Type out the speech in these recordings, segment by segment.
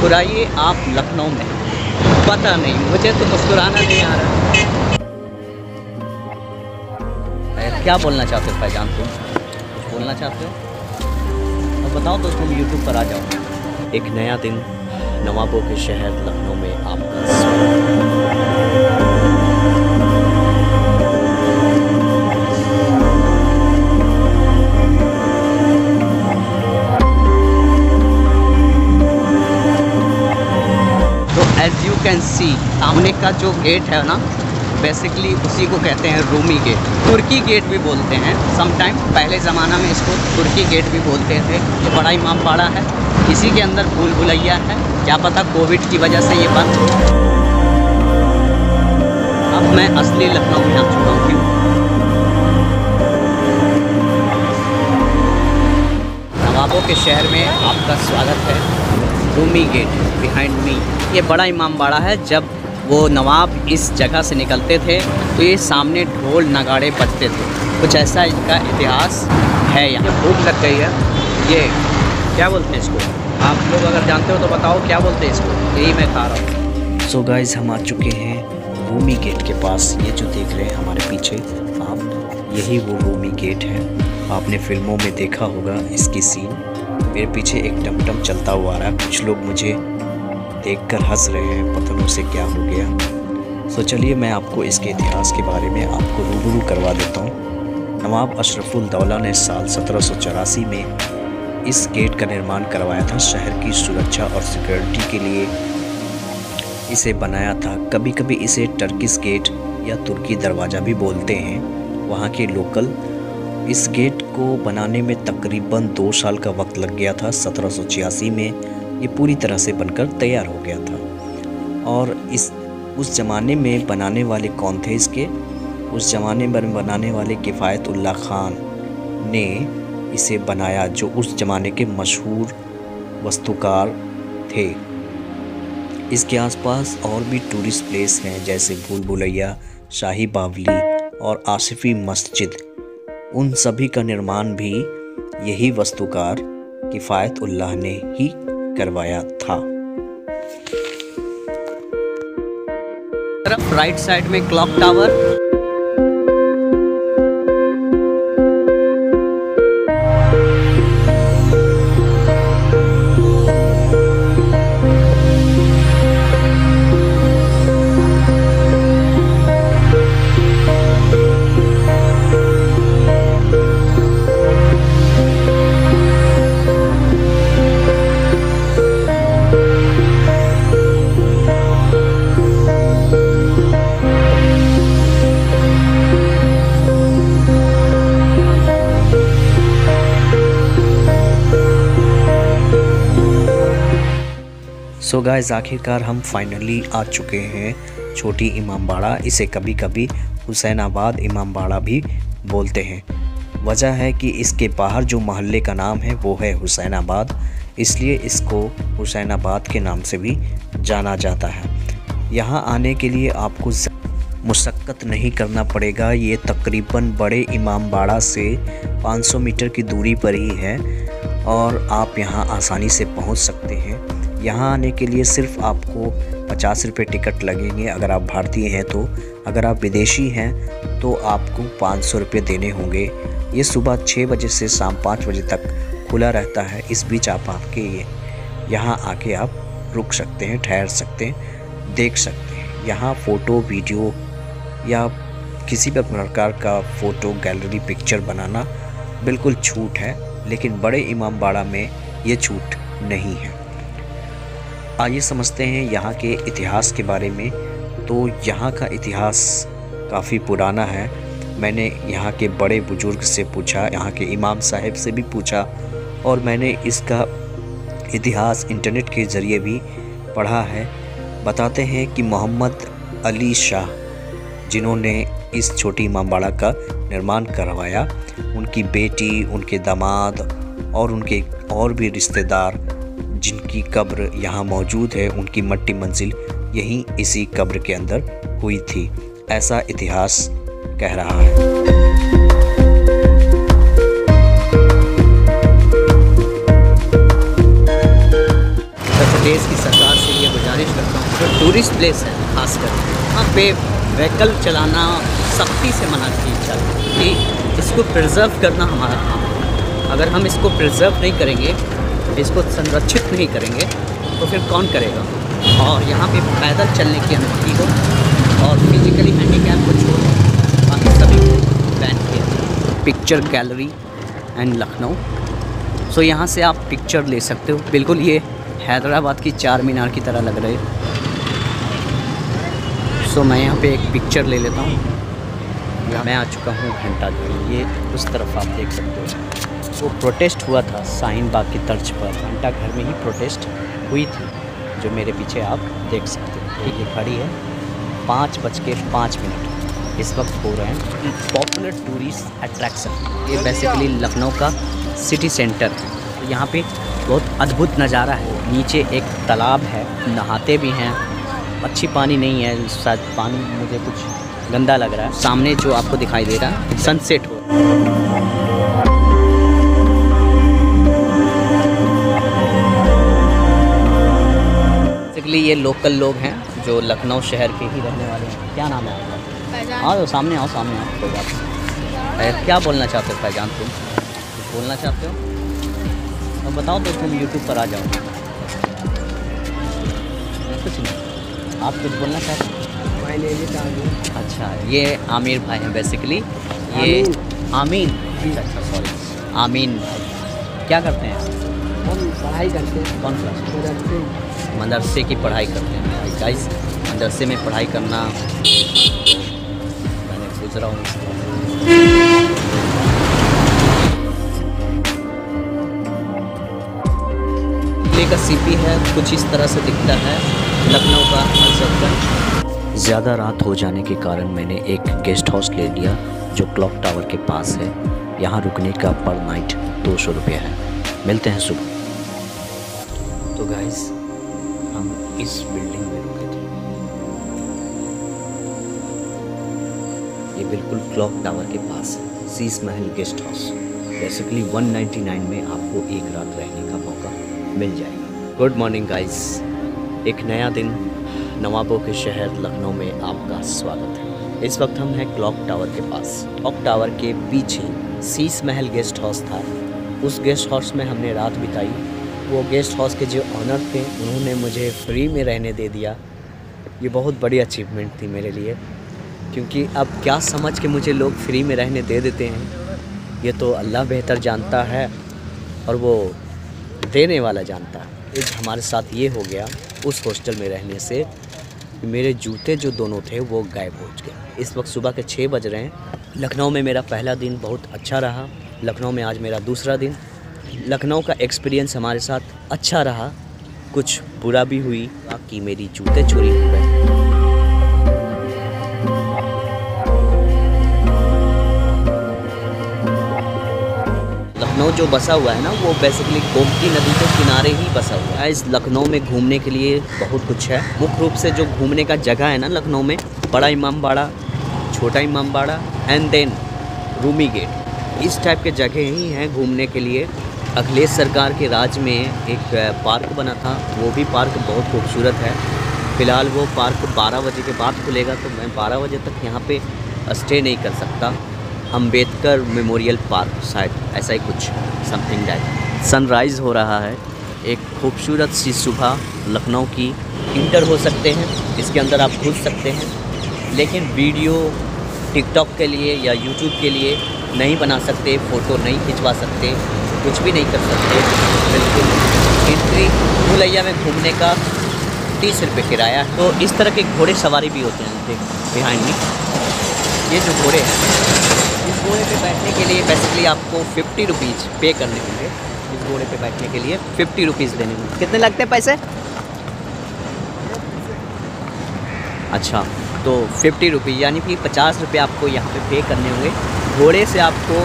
मुस्कुराइए आप लखनऊ में। पता नहीं, मुझे तो मुस्कुराना नहीं आ रहा। क्या बोलना चाहते हो भाईजान, तुम कुछ बोलना चाहते हो? अब बताओ तो, तुम यूट्यूब पर आ जाओ। एक नया दिन नवाबों के शहर लखनऊ में आपका स्वागत। एज यू कैन सी, सामने का जो गेट है ना, बेसिकली उसी को कहते हैं रूमी गेट, तुर्की गेट भी बोलते हैं समटाइम। पहले ज़माना में इसको तुर्की गेट भी बोलते थे। ये बड़ा इमामबाड़ा है, इसी के अंदर भूल भुलैया है। क्या पता कोविड की वजह से ये बंद हो। अब मैं असली लखनऊ में आ चुका हूँ। नवाबों के शहर में आपका स्वागत है। रूमी गेट बिहाइंड मी, ये बड़ा इमामबाड़ा है। जब वो नवाब इस जगह से निकलते थे तो ये सामने ढोल नगाड़े बजते थे। कुछ ऐसा इनका इतिहास है। यहाँ भूख लग गई है। ये क्या बोलते हैं इसको? आप लोग अगर जानते हो तो बताओ क्या बोलते हैं इसको। यही मैं खा रहा हूँ। सो गाइज, हम आ चुके हैं रूमी गेट के पास। ये जो देख रहे हैं हमारे पीछे आप, यही वो रूमी गेट है। आपने फिल्मों में देखा होगा इसकी सीन। मेरे पीछे एक टमटम चलता हुआ आ रहा है। कुछ लोग मुझे देखकर हंस रहे हैं, पता नहीं उसे क्या हो गया। सो चलिए मैं आपको इसके इतिहास के बारे में आपको रूबरू करवा देता हूँ। नवाब अशरफुल-दौला ने साल 1784 में इस गेट का निर्माण करवाया था। शहर की सुरक्षा और सिक्योरिटी के लिए इसे बनाया था। कभी कभी इसे टर्किश गेट या तुर्की दरवाज़ा भी बोलते हैं वहाँ के लोकल। इस गेट को बनाने में तकरीबन 2 साल का वक्त लग गया था। 1786 में ये पूरी तरह से बनकर तैयार हो गया था। और उस ज़माने में बनाने वाले कौन थे इसके? उस ज़माने में बनाने वाले किफ़ायत उल्लाह खान ने इसे बनाया, जो उस ज़माने के मशहूर वास्तुकार थे। इसके आसपास और भी टूरिस्ट प्लेस हैं, जैसे भूल भुलैया, शाही बावली और आसिफी मस्जिद। उन सभी का निर्माण भी यही वास्तुकार किफ़ायत उल्लाह ने ही करवाया था। तरफ राइट साइड में क्लॉक टावर। सो गाइस, आखिरकार हम फाइनली आ चुके हैं छोटी इमामबाड़ा। इसे कभी कभी हुसैनाबाद इमामबाड़ा भी बोलते हैं। वजह है कि इसके बाहर जो मोहल्ले का नाम है वो है हुसैनाबाद, इसलिए इसको हुसैनाबाद के नाम से भी जाना जाता है। यहाँ आने के लिए आपको मुशक्क़त नहीं करना पड़ेगा। ये तकरीबन बड़े इमामबाड़ा से 500 मीटर की दूरी पर ही है और आप यहाँ आसानी से पहुँच सकते हैं। यहाँ आने के लिए सिर्फ आपको 50 रुपये टिकट लगेंगे अगर आप भारतीय हैं तो। अगर आप विदेशी हैं तो आपको 500 रुपये देने होंगे। ये सुबह 6 बजे से शाम 5 बजे तक खुला रहता है। इस बीच आप आके यहाँ आके आप रुक सकते हैं, ठहर सकते हैं, देख सकते हैं। यहाँ फ़ोटो, वीडियो या किसी भी प्रकार का फ़ोटो गैलरी, पिक्चर बनाना बिल्कुल छूट है, लेकिन बड़े इमामबाड़ा में ये छूट नहीं है। आइए समझते हैं यहाँ के इतिहास के बारे में। तो यहाँ का इतिहास काफ़ी पुराना है। मैंने यहाँ के बड़े बुजुर्ग से पूछा, यहाँ के इमाम साहब से भी पूछा और मैंने इसका इतिहास इंटरनेट के ज़रिए भी पढ़ा है। बताते हैं कि मोहम्मद अली शाह, जिन्होंने इस छोटी इमामबाड़ा का निर्माण करवाया, उनकी बेटी, उनके दामाद और उनके और भी रिश्तेदार जिनकी कब्र यहाँ मौजूद है, उनकी मट्टी मंजिल यहीं इसी कब्र के अंदर हुई थी, ऐसा इतिहास कह रहा है। उत्तर प्रदेश की सरकार प्लेस है खासकर, वहाँ पे व्हीकल चलाना सख्ती से मना की जाती है कि इसको प्रिजर्व करना हमारा काम है। अगर हम इसको प्रिजर्व नहीं करेंगे, इसको संरक्षित नहीं करेंगे, तो फिर कौन करेगा। और यहाँ पे पैदल चलने की अनुमति हो और फिजिकली हैंडीकैप को छोड़ बाकी सभी को बैन किया। Picture gallery and Lucknow. So यहाँ से आप पिक्चर ले सकते हो। बिल्कुल ये हैदराबाद की चार मीनार की तरह लग रहे है। सो मैं यहाँ पे एक पिक्चर ले लेता हूँ। मैं आ चुका हूँ घंटा घर। ये उस तरफ आप देख सकते हो। वो प्रोटेस्ट हुआ था शाहीन बाग की तर्ज पर, घंटा घर में ही प्रोटेस्ट हुई थी, जो मेरे पीछे आप देख सकते हो। ये खड़ी है 5:05 इस वक्त हो रहे हैं पॉपुलर टूरिस्ट अट्रैक्शन। ये बेसिकली लखनऊ का सिटी सेंटर है। यहाँ पे बहुत अद्भुत नज़ारा है। नीचे एक तालाब है, नहाते भी हैं। अच्छी पानी नहीं है, शायद पानी मुझे कुछ गंदा लग रहा है। सामने जो आपको दिखाई दे रहा है सनसेट हो रहा है। बेसिकली ये लोकल लोग हैं जो लखनऊ शहर के ही रहने वाले हैं। क्या नाम है आपका? आओ सामने आओ, सामने आओ, कोई बात नहीं। क्या बोलना चाहते हो फैजान? तुम कुछ बोलना चाहते हो तो बताओ, तो तुम यूट्यूब पर आ जाओ। कुछ नहीं, आप कुछ बोलना चाहते हो? अच्छा, ये आमिर भाई हैं बेसिकली। ये आमीन, अच्छा सॉरी, आमीन भाई क्या करते हैं? हम पढ़ाई करते हैं। कौन क्लास? मदरसे की पढ़ाई करते हैं भाई। गाइस, मदरसे में पढ़ाई करना मैंने गुजरा हूँ। दिल्ली का सीपी है, कुछ इस तरह से दिखता है। लखनऊ का हजरतगंज। ज़्यादा रात हो जाने के कारण मैंने एक गेस्ट हाउस ले लिया जो क्लॉक टावर के पास है। यहाँ रुकने का पर नाइट 200 रुपये है। मिलते हैं सुबह। तो गाइस, हम इस बिल्डिंग में रुके थे। ये बिल्कुल क्लॉक टावर के पास है, Sheesh Mahal guest house. Basically 199 में आपको एक रात रहने का मौका मिल जाएगा। गुड मॉर्निंग गाइस, एक नया दिन, नवाबों के शहर लखनऊ में आपका स्वागत है। इस वक्त हम हैं क्लॉक टावर के पास। क्लॉक टावर के पीछे शीश महल गेस्ट हाउस था। उस गेस्ट हाउस में हमने रात बिताई। वो गेस्ट हाउस के जो ऑनर थे उन्होंने मुझे फ्री में रहने दे दिया। ये बहुत बड़ी अचीवमेंट थी मेरे लिए, क्योंकि अब क्या समझ के मुझे लोग फ्री में रहने दे देते हैं, ये तो अल्लाह बेहतर जानता है और वो देने वाला जानता है। आज हमारे साथ ये हो गया उस हॉस्टल में रहने से, मेरे जूते जो दोनों थे वो गायब हो गए। इस वक्त सुबह के 6 बज रहे हैं। लखनऊ में मेरा पहला दिन बहुत अच्छा रहा। लखनऊ में आज मेरा दूसरा दिन। लखनऊ का एक्सपीरियंस हमारे साथ अच्छा रहा, कुछ बुरा भी हुई कि मेरी जूते चोरी हो गए। लखनऊ जो बसा हुआ है ना, वो बेसिकली गोमती नदी के किनारे ही बसा हुआ है। इस लखनऊ में घूमने के लिए बहुत कुछ है। मुख्य रूप से जो घूमने का जगह है ना लखनऊ में, बड़ा इमाम बाड़ा, छोटा इमाम बाड़ा एंड देन रूमी गेट, इस टाइप के जगह ही हैं घूमने के लिए। अखिलेश सरकार के राज में एक पार्क बना था, वो भी पार्क बहुत खूबसूरत है। फ़िलहाल वो पार्क 12 बजे के बाद खुलेगा, तो मैं 12 बजे तक यहाँ पे स्टे नहीं कर सकता। अम्बेडकर मेमोरियल पार्क, शायद ऐसा ही कुछ समथिंग दैट। सनराइज़ हो रहा है, एक खूबसूरत सी सुबह लखनऊ की। इंटर हो सकते हैं, इसके अंदर आप घुस सकते हैं, लेकिन वीडियो टिकटॉक के लिए या यूट्यूब के लिए नहीं बना सकते, फ़ोटो नहीं खिंचवा सकते, कुछ भी नहीं कर सकते। बिल्कुल एंट्री भूलैया में घूमने का 30 रुपये किराया। तो इस तरह के घोड़े सवारी भी होते हैं। देख बिहाइंड में ये जो घोड़े हैं, इस घोड़े पे बैठने के लिए बेसिकली आपको 50 रुपीज़ पे करने होंगे। इस घोड़े पे बैठने के लिए 50 रुपीज़ देने होंगे। कितने लगते हैं पैसे? अच्छा, तो 50 रुपये यानी कि 50 रुपये आपको यहाँ पे पे करने होंगे। घोड़े से आपको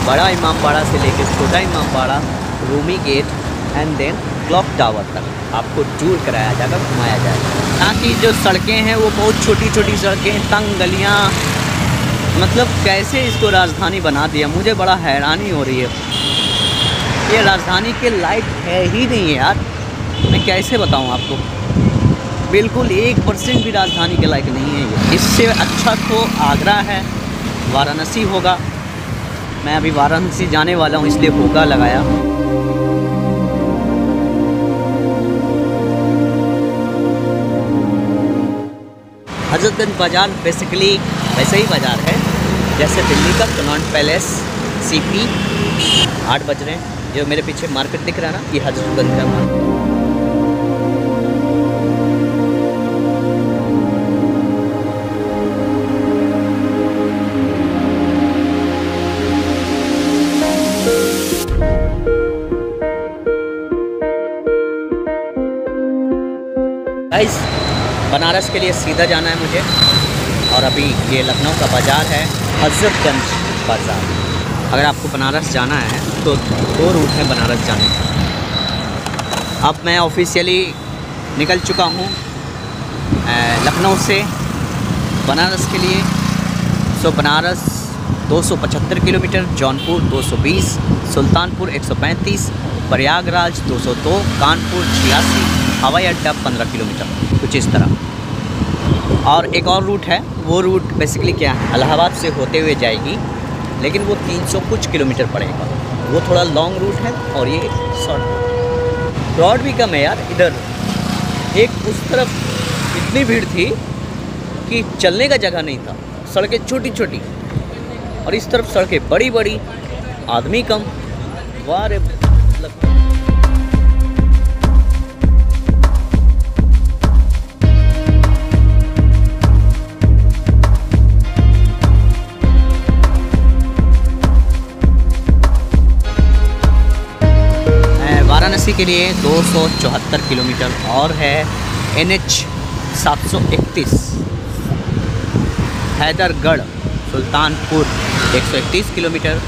बड़ा इमाम बाड़ा से लेकर Chhota Imambara, Rumi gate and then clock tower तक आपको टूर कराया जाएगा, घुमाया जाएगा। यहाँ की जो सड़कें हैं वो बहुत छोटी छोटी सड़कें, तंग गलियाँ, मतलब कैसे इसको राजधानी बना दिया, मुझे बड़ा हैरानी हो रही है। ये राजधानी के लायक है ही नहीं है यार, मैं कैसे बताऊँ आपको। बिल्कुल 1% भी राजधानी के लायक नहीं है ये। इससे अच्छा तो आगरा है, वाराणसी होगा। मैं अभी वाराणसी जाने वाला हूँ, इसलिए होगा लगाया। हज़रतगंज बाज़ार बेसिकली वैसे ही बाज़ार है जैसे दिल्ली का कनॉट पैलेस, सीपी। 8 बज रहे हैं। जो मेरे पीछे मार्केट दिख रहा है ना, ये हज़रतगंज का मार्केट। गाइस, बनारस के लिए सीधा जाना है मुझे, और अभी ये लखनऊ का बाज़ार है, हज़रतगंज बाज़ार। अगर आपको बनारस जाना है तो 2 रूट हैं बनारस जाने का। अब मैं ऑफिशियली निकल चुका हूँ लखनऊ से बनारस के लिए। सो बनारस 275 किलोमीटर, जौनपुर 220, सुल्तानपुर 135, प्रयागराज 202, कानपुर 86, हवाई अड्डा 15 किलोमीटर, कुछ इस तरह। और एक और रूट है, वो रूट बेसिकली क्या है, इलाहाबाद से होते हुए जाएगी, लेकिन वो 300 कुछ किलोमीटर पड़ेगा। वो थोड़ा लॉन्ग रूट है और ये शॉर्ट। ब्रॉड भी कम है यार इधर। एक उस तरफ इतनी भीड़ थी कि चलने का जगह नहीं था, सड़कें छोटी छोटी, और इस तरफ सड़कें बड़ी बड़ी, आदमी कम। वाह रे, वाराणसी के लिए 274 किलोमीटर और है NH 731, हैदरगढ़ सुल्तानपुर 131 किलोमीटर।